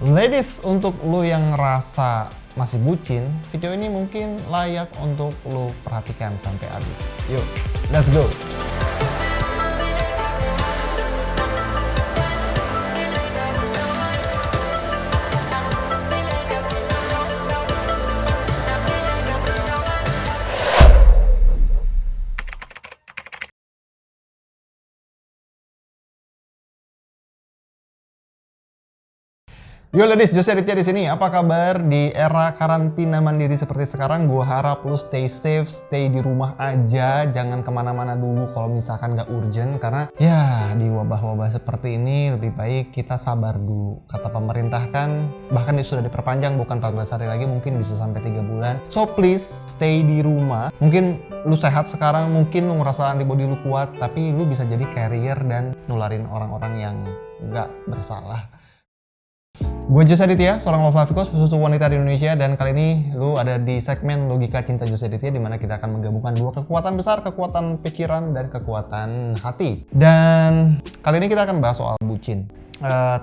Ladies, untuk lu yang ngerasa masih bucin, video ini mungkin layak untuk lu perhatikan sampai habis. Yuk, let's go! Yo ladies, Jose Aditya di sini. Apa kabar di era karantina mandiri seperti sekarang? Gue harap lu stay safe, stay di rumah aja, jangan kemana-mana dulu kalau misalkan gak urgent. Karena ya di wabah-wabah seperti ini lebih baik kita sabar dulu. Kata pemerintah kan, bahkan sudah diperpanjang bukan 14 hari lagi, mungkin bisa sampai 3 bulan. So please stay di rumah. Mungkin lu sehat sekarang, mungkin lu ngerasa antibody lu kuat, tapi lu bisa jadi carrier dan nularin orang-orang yang gak bersalah. Gue Jose Aditya, seorang love coach khusus wanita di Indonesia, dan kali ini lu ada di segmen Logika Cinta Jose Aditya, di mana kita akan menggabungkan dua kekuatan besar, kekuatan pikiran dan kekuatan hati. Dan kali ini kita akan bahas soal bucin.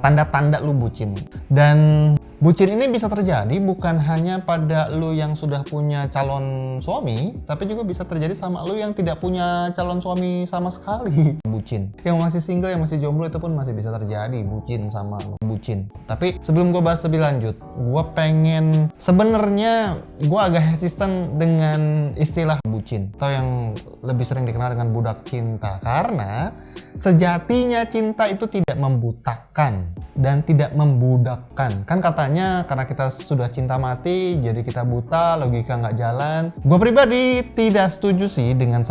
Tanda-tanda lu bucin. Dan bucin ini bisa terjadi bukan hanya pada lu yang sudah punya calon suami, tapi juga bisa terjadi sama lu yang tidak punya calon suami sama sekali. Bucin. Yang masih single, yang masih jomblo, itu pun masih bisa terjadi bucin sama lu. Bucin. Tapi sebelum gue bahas lebih lanjut, gue pengen, sebenarnya gue agak hesitant dengan istilah bucin, atau yang lebih sering dikenal dengan budak cinta, karena sejatinya cinta itu tidak membutakan dan tidak membudakkan. Kan katanya karena kita sudah cinta mati, jadi kita buta, logika nggak jalan. Gue pribadi tidak setuju sih dengan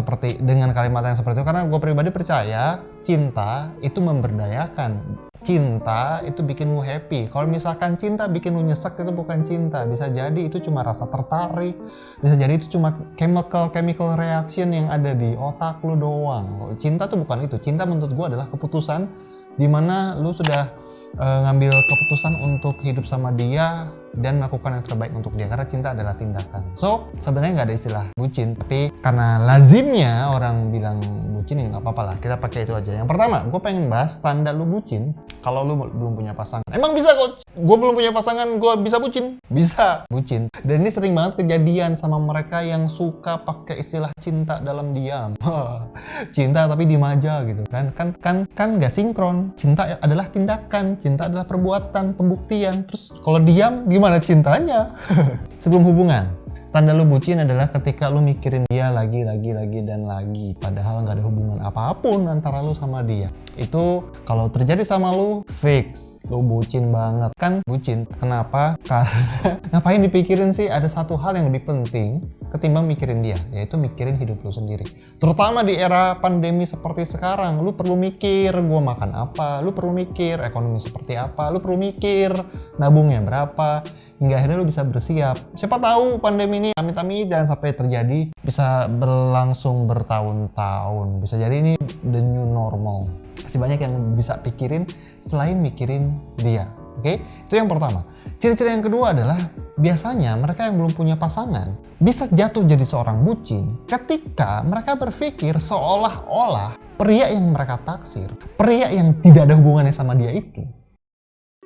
kalimat yang seperti itu, karena gue pribadi percaya cinta itu memberdayakan. Cinta itu bikin lu happy. Kalau misalkan cinta bikin lu nyesek, itu bukan cinta. Bisa jadi itu cuma rasa tertarik. Bisa jadi itu cuma chemical reaction yang ada di otak lu doang. Cinta tuh bukan itu. Cinta menurut gue adalah keputusan dimana lu sudah ngambil keputusan untuk hidup sama dia dan melakukan yang terbaik untuk dia, karena cinta adalah tindakan. So sebenarnya nggak ada istilah bucin, tapi karena lazimnya orang bilang bucin, ya nggak apa-apa lah, kita pakai itu aja. Yang pertama, gue pengen bahas tanda lu bucin kalau lu belum punya pasangan. Emang bisa kok? Gue belum punya pasangan, gue bisa bucin? Bisa bucin. Dan ini sering banget kejadian sama mereka yang suka pakai istilah cinta dalam diam. Cinta tapi diem aja gitu kan nggak sinkron. Cinta adalah tindakan, cinta adalah perbuatan, pembuktian. Terus kalau diam, gimana cintanya? Sebelum hubungan, tanda lu bucin adalah ketika lu mikirin dia lagi dan lagi, padahal nggak ada hubungan apapun antara lu sama dia. Itu kalau terjadi sama lu, fix lu bucin banget. Kan bucin, kenapa? Karena ngapain dipikirin sih? Ada satu hal yang lebih penting ketimbang mikirin dia, yaitu mikirin hidup lu sendiri. Terutama di era pandemi seperti sekarang, lu perlu mikir gua makan apa, lu perlu mikir ekonomi seperti apa, lu perlu mikir nabungnya berapa, hingga akhirnya lu bisa bersiap. Siapa tahu pandemi ini amit-amit jangan sampai terjadi, bisa berlangsung bertahun-tahun, bisa jadi ini the new normal. Masih banyak yang bisa pikirin selain mikirin dia. Oke, itu yang pertama. Ciri-ciri yang kedua adalah biasanya mereka yang belum punya pasangan bisa jatuh jadi seorang bucin ketika mereka berpikir seolah-olah pria yang mereka taksir, pria yang tidak ada hubungannya sama dia itu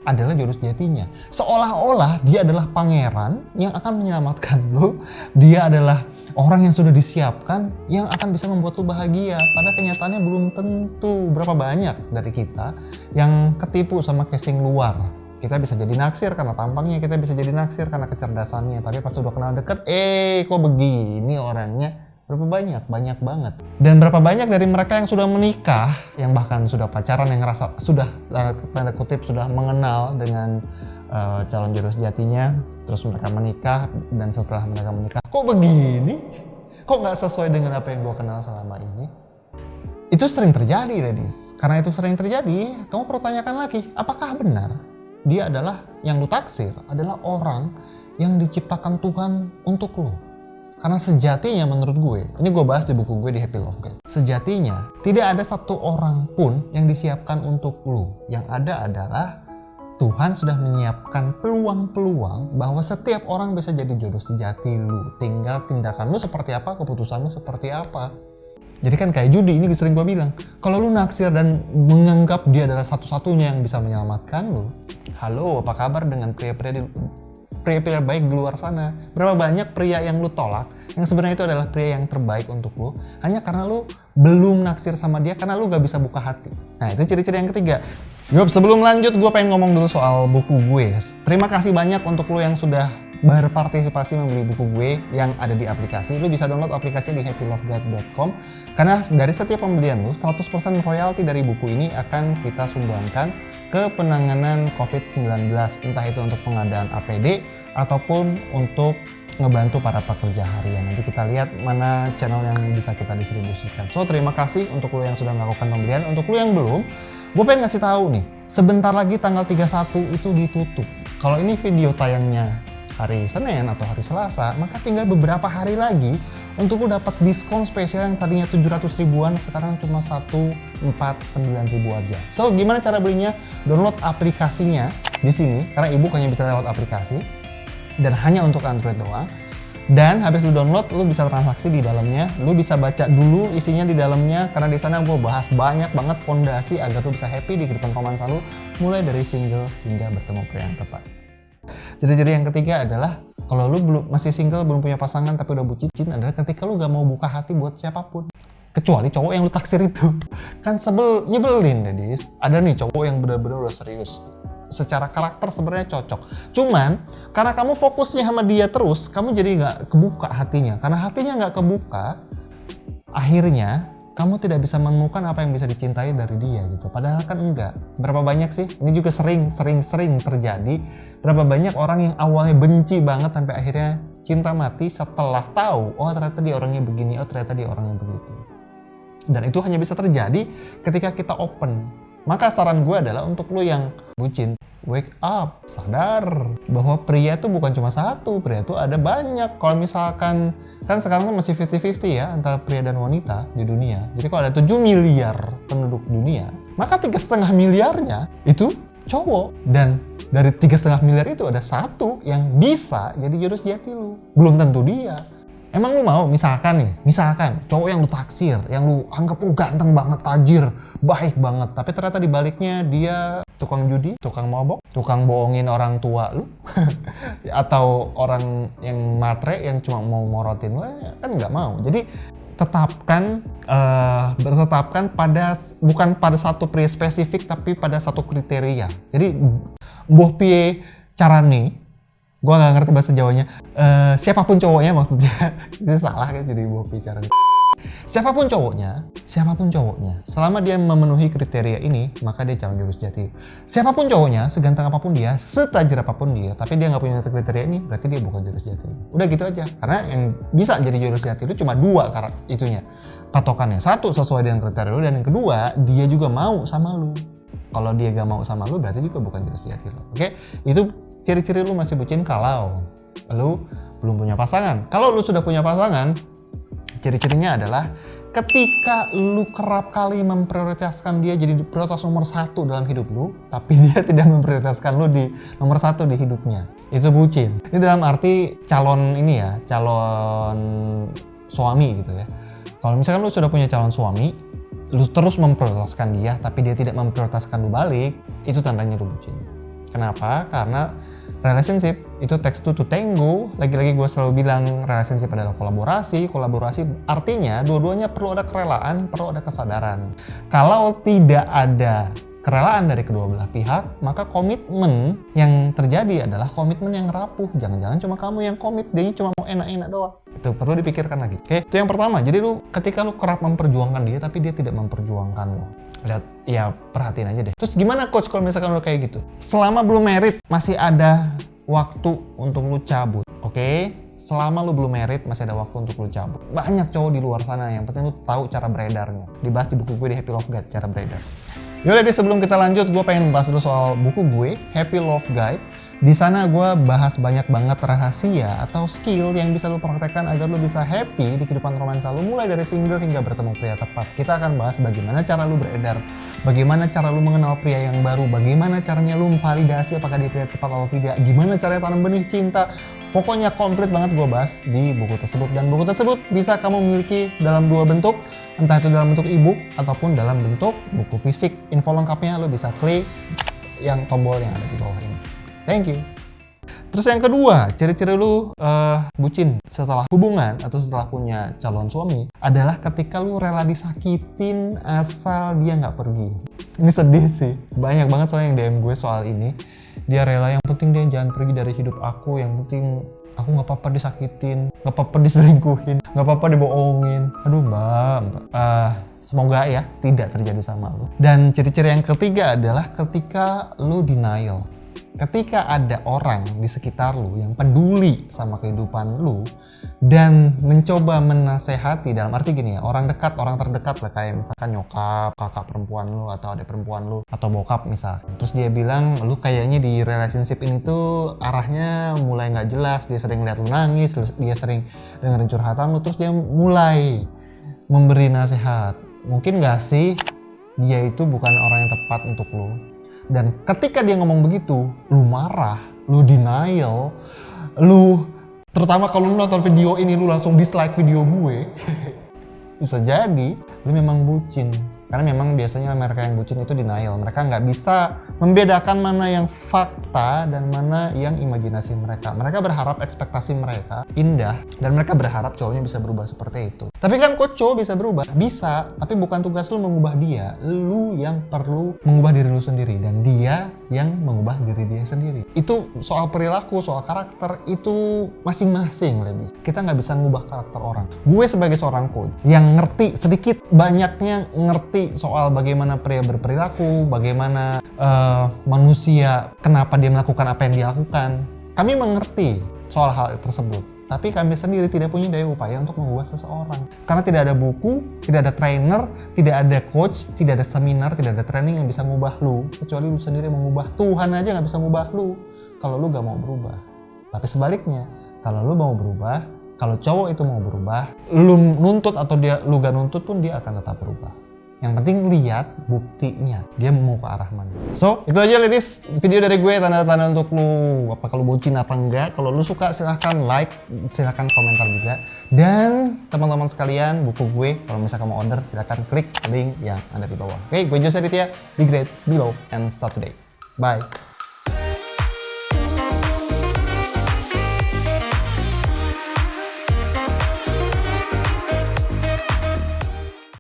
adalah jodoh sejatinya. Seolah-olah dia adalah pangeran yang akan menyelamatkan lo, dia adalah orang yang sudah disiapkan yang akan bisa membuat lu bahagia. Pada kenyataannya belum tentu. Berapa banyak dari kita yang ketipu sama casing luar. Kita bisa jadi naksir karena tampangnya, kita bisa jadi naksir karena kecerdasannya, tapi pas udah kenal deket, kok begini orangnya. Berapa banyak? Banyak banget. Dan berapa banyak dari mereka yang sudah menikah, yang bahkan sudah pacaran, yang ngerasa sudah, tanda kutip, sudah mengenal dengan calon jodoh sejatinya, terus mereka menikah, dan setelah mereka menikah, kok begini? Kok nggak sesuai dengan apa yang gue kenal selama ini? Itu sering terjadi, ladies. Karena itu sering terjadi, kamu perlu tanyakan lagi, apakah benar dia adalah yang lu taksir, adalah orang yang diciptakan Tuhan untuk lu? Karena sejatinya menurut gue, ini gue bahas di buku gue di Happy Love Guide. Sejatinya tidak ada satu orang pun yang disiapkan untuk lu. Yang ada adalah Tuhan sudah menyiapkan peluang-peluang bahwa setiap orang bisa jadi jodoh sejati lu. Tinggal tindakan lu seperti apa, keputusan lu seperti apa. Jadi kan kayak judi, ini sering gue bilang, kalau lu naksir dan menganggap dia adalah satu-satunya yang bisa menyelamatkan lu, halo, apa kabar dengan pria-pria baik di luar sana? Berapa banyak pria yang lu tolak, yang sebenarnya itu adalah pria yang terbaik untuk lu, hanya karena lu belum naksir sama dia, karena lu gak bisa buka hati. Nah, itu ciri-ciri yang ketiga. Yup, sebelum lanjut, gue pengen ngomong dulu soal buku gue. Terima kasih banyak untuk lo yang sudah berpartisipasi membeli buku gue yang ada di aplikasi. Lo bisa download aplikasi di happyloveguide.com karena dari setiap pembelian lo, 100% royalti dari buku ini akan kita sumbangkan ke penanganan COVID-19. Entah itu untuk pengadaan APD ataupun untuk ngebantu para pekerja harian. Nanti kita lihat mana channel yang bisa kita distribusikan. So, terima kasih untuk lo yang sudah melakukan pembelian. Untuk lo yang belum, gue pengen ngasih tahu nih, sebentar lagi tanggal 31 itu ditutup. Kalau ini video tayangnya hari Senin atau hari Selasa, maka tinggal beberapa hari lagi untuk lo dapat diskon spesial yang tadinya 700 ribuan, sekarang cuma 149 ribu aja. So, gimana cara belinya? Download aplikasinya di sini, karena ebook hanya bisa lewat aplikasi dan hanya untuk Android doang. Dan habis lu download, lu bisa transaksi di dalamnya, lu bisa baca dulu isinya di dalamnya, karena di sana gue bahas banyak banget fondasi agar lu bisa happy di kehidupan romansa lu, mulai dari single hingga bertemu pria yang tepat. Ciri-ciri yang ketiga adalah kalau lu masih single, belum punya pasangan tapi udah bucin, adalah ketika lu gak mau buka hati buat siapapun, kecuali cowok yang lu taksir itu. Kan nyebelin dadis. Ada nih cowok yang benar-benar udah serius, secara karakter sebenarnya cocok. Cuman karena kamu fokusnya sama dia terus, kamu jadi nggak kebuka hatinya. Karena hatinya nggak kebuka, akhirnya kamu tidak bisa menemukan apa yang bisa dicintai dari dia gitu. Padahal kan enggak. Berapa banyak sih? Ini juga sering terjadi. Berapa banyak orang yang awalnya benci banget sampai akhirnya cinta mati setelah tahu, oh ternyata dia orangnya begini, oh ternyata dia orangnya begitu. Dan itu hanya bisa terjadi ketika kita open. Maka saran gue adalah untuk lo yang bucin, wake up, sadar bahwa pria itu bukan cuma satu, pria itu ada banyak. Kalau misalkan, kan sekarang kan masih 50-50 ya antara pria dan wanita di dunia. Jadi kalau ada 7 miliar penduduk dunia, maka 3,5 miliarnya itu cowok. Dan dari 3,5 miliar itu ada satu yang bisa jadi jodoh sejati lo. Belum tentu dia. Emang lu mau, misalkan cowok yang lu taksir, yang lu anggap ganteng banget, tajir, baik banget, tapi ternyata di baliknya dia tukang judi, tukang mabok, tukang bohongin orang tua lu, atau orang yang matre yang cuma mau morotin lu, kan nggak mau. Jadi bertetapkan pada bukan pada satu pria spesifik, tapi pada satu kriteria. Jadi boh pie carane, gue gak ngerti bahasa Jawanya, siapapun cowoknya maksudnya. Itu salah kan, jadi gue bicara. Siapapun cowoknya, selama dia memenuhi kriteria ini, maka dia calon jodoh sejati. Siapapun cowoknya, seganteng apapun dia, setajir apapun dia, tapi dia gak punya kriteria ini, berarti dia bukan jodoh sejati. Udah gitu aja. Karena yang bisa jadi jodoh sejati itu cuma dua itunya, patokannya. Satu, sesuai dengan kriteria lu, dan yang kedua, dia juga mau sama lu. Kalau dia gak mau sama lu, berarti juga bukan jodoh sejati lo. Oke? Itu ciri-ciri lu masih bucin kalau lu belum punya pasangan. Kalau lu sudah punya pasangan, ciri-cirinya adalah ketika lu kerap kali memprioritaskan dia jadi prioritas nomor 1 dalam hidup lu, tapi dia tidak memprioritaskan lu di nomor 1 di hidupnya. Itu bucin. Ini dalam arti calon suami gitu ya. Kalau misalkan lu sudah punya calon suami, lu terus memprioritaskan dia, tapi dia tidak memprioritaskan lu balik, itu tandanya lu bucin. Kenapa? Karena relationship itu takes two to tango. Lagi-lagi gue selalu bilang relationship adalah kolaborasi. Kolaborasi artinya dua-duanya perlu ada kerelaan, perlu ada kesadaran. Kalau tidak ada kerelaan dari kedua belah pihak, maka komitmen yang terjadi adalah komitmen yang rapuh. Jangan-jangan cuma kamu yang komit, dia cuma mau enak-enak doang. Itu perlu dipikirkan lagi. Oke, itu yang pertama. Jadi ketika lu kerap memperjuangkan dia, tapi dia tidak memperjuangkan lo. Lihat, ya perhatiin aja deh. Terus gimana coach kalau misalkan lo kayak gitu? Selama belum married, masih ada waktu untuk lu cabut. Oke? Selama lu belum married, masih ada waktu untuk lu cabut. Banyak cowok di luar sana, yang penting lu tahu cara beredarnya. Dibahas di buku gue di Happy Love Guide, cara beredar. Yaudah deh, sebelum kita lanjut, gue pengen bahas dulu soal buku gue, Happy Love Guide. Di sana gue bahas banyak banget rahasia atau skill yang bisa lu praktekkan agar lu bisa happy di kehidupan romansa lu, mulai dari single hingga bertemu pria tepat. Kita akan bahas bagaimana cara lu beredar, bagaimana cara lu mengenal pria yang baru, bagaimana caranya lu memvalidasi apakah dia pria tepat atau tidak, gimana caranya tanam benih cinta, Pokoknya komplit banget gue bahas di buku tersebut. Dan buku tersebut bisa kamu miliki dalam 2 bentuk, entah itu dalam bentuk e-book ataupun dalam bentuk buku fisik. Info lengkapnya lo bisa klik yang tombol yang ada di bawah ini. Thank you. Terus yang kedua, ciri-ciri lu bucin setelah hubungan atau setelah punya calon suami adalah ketika lu rela disakitin asal dia nggak pergi. Ini sedih sih, banyak banget soalnya yang DM gue soal ini. Dia rela, yang penting dia jangan pergi dari hidup aku, yang penting aku nggak apa-apa disakitin, nggak apa-apa diselingkuhin, nggak apa-apa dibohongin. Aduh mbak, semoga ya tidak terjadi sama lu. Dan ciri-ciri yang ketiga adalah ketika lu denial. Ketika ada orang di sekitar lu yang peduli sama kehidupan lu dan mencoba menasehati, dalam arti gini ya, orang dekat, orang terdekat lah, kayak misalkan nyokap, kakak perempuan lu atau adik perempuan lu atau bokap misalkan. Terus dia bilang lu kayaknya di relationship ini tuh arahnya mulai nggak jelas, dia sering lihat lu nangis, dia sering dengerin curhatan lu, terus dia mulai memberi nasihat. Mungkin nggak sih dia itu bukan orang yang tepat untuk lu? Dan ketika dia ngomong begitu, lu marah, lu denial, lu, terutama kalau lu nonton video ini lu langsung dislike video gue, bisa jadi lu memang bucin. Karena memang biasanya mereka yang bucin itu denial. Mereka nggak bisa membedakan mana yang fakta dan mana yang imajinasi mereka. Mereka berharap ekspektasi mereka indah dan mereka berharap cowoknya bisa berubah seperti itu. Tapi kan kok cowok bisa berubah? Bisa, tapi bukan tugas lu mengubah dia. Lu yang perlu mengubah diri lu sendiri dan dia yang mengubah diri dia sendiri. Itu soal perilaku, soal karakter itu masing-masing lebih. Kita nggak bisa ngubah karakter orang. Gue sebagai seorang coach yang ngerti sedikit banyaknya ngerti soal bagaimana pria berperilaku, bagaimana manusia, kenapa dia melakukan apa yang dia lakukan. Kami mengerti soal hal tersebut, tapi kami sendiri tidak punya daya upaya untuk mengubah seseorang. Karena tidak ada buku, tidak ada trainer, tidak ada coach, tidak ada seminar, tidak ada training yang bisa ngubah lu, kecuali lu sendiri mengubah. Tuhan aja nggak bisa ngubah lu kalau lu gak mau berubah. Tapi sebaliknya, kalau lu mau berubah, kalau cowok itu mau berubah, lu nuntut atau lu gak nuntut pun dia akan tetap berubah. Yang penting lihat buktinya, dia mau ke arah mana. So, itu aja ladies, video dari gue, tanda-tanda untuk lu, apakah lu bucin apa enggak. Kalau lu suka silahkan like, silahkan komentar juga. Dan teman-teman sekalian, buku gue, kalau misalkan mau order, silahkan klik link yang ada di bawah. Oke, gue Jose Aditya, be great, be love, and start today. Bye.